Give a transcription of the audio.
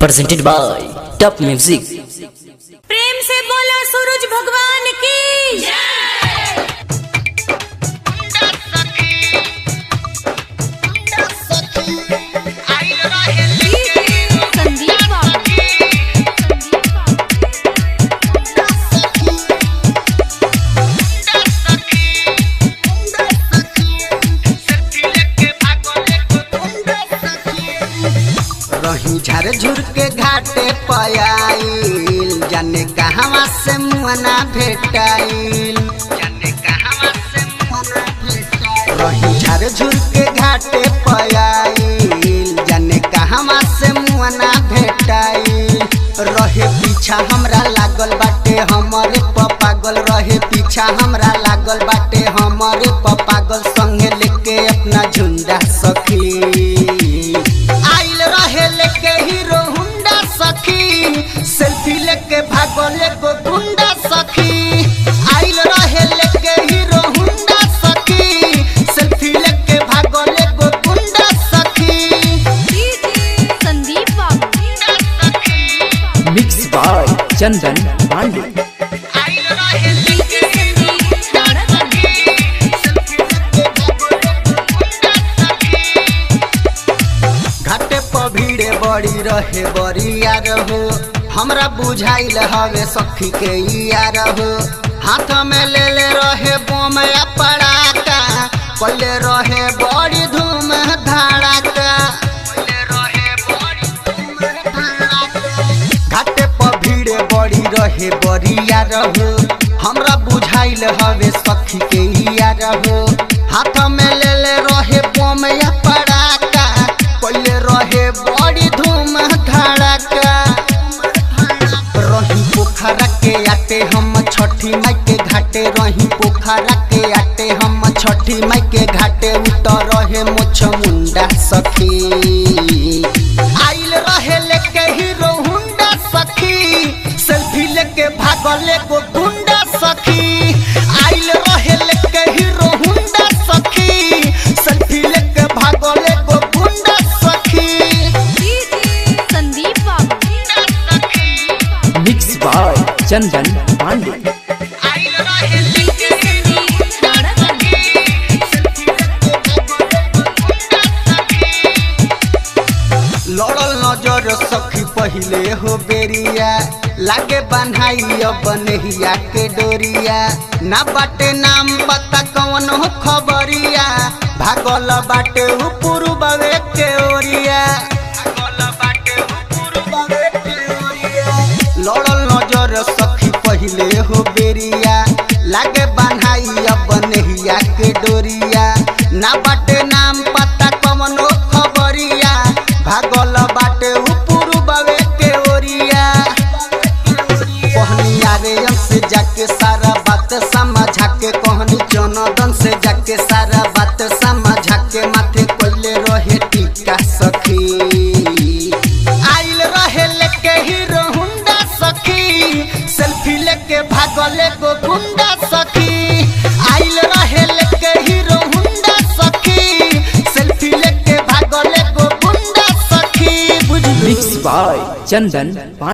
presented by Top Music। प्रेम से बोला सूरज भगवान की जय। रही झर झुर के घाटे पयाइल जाने कहवा से मुआना भेटाइल रही झर झुर के घाटे पयाइल जाने कहवा से मुआना भेटाइल रहे पीछा हमरा लागल बाटे हमरे पागल रहे पीछा हमरा लागल बाटे हमरे पागल संगे लेके अपना झुंडा सखी सेल्फी लेके भागल एगो गुंडा सखी आइल रहे लेके हीरो हुंडा सखी सेल्फी लेके भागल एगो गुंडा सखी संदीप Mixed by चंदन पांडे। आइल रहे लेके घाटे पर भीड़े बड़ी रहे बरिया रहो हमरा बुझाइल हवे सखी के यार हो हाथ में ले रहे बम या पड़ाका पहले रहे बड़ी धूम धड़ाका घाटे पर भीड़े बड़ी रहे बरिया रहो हमरा बुझाइल हवे सखी के यार हो हाथ में ले रहे बम या पड़ाका पहले रहे बड़ी धूम धड़ाका रही पोखरा के आटे हम छठी माई के घाटे रही पोखरा के आटे हम छठी माई के घाटे उतर रहे मोछ मुंडा सखी आइल रहे लेके हीरो हुंडा सखी सेल्फी लेके भागल एगो गुंडा सखी आइल रहे लेके हीरो हुंडा सखी सेल्फी लेके भागल एगो गुंडा सखी संदीप Mixed by चंदन पांडे। आइल रहे लड़ल नजर सखी पहले हो बेरिया लागे बन्हाई अब नहिया के डोरिया ना बाटे नाम पता कौन हो खबरिया भागल बाटे पूर्ववे के ओरिया लड़ल नजर सखी पहले हो बेरिया लागे बन्हाई अब नहिया के डोरिया ना बाटे नाम पता कौन हो खबरिया भागल बाटे पूर्ववे के ओरिया कहनी आर्यन से जाके सारा बात समझा के कहनी जनदन से जाके सारा बात समझा के माथे कोइले रहे टीका सखी आइल रहे लेके हीरो हुंडा सखी सेल्फी लेके भागल एगो गुंडा सखी आइल रहे लेके हीरो हुंडा सखी सेल्फी लेके भागल एगो गुंडा सखी बुझ Mixed by चंदन पांडे।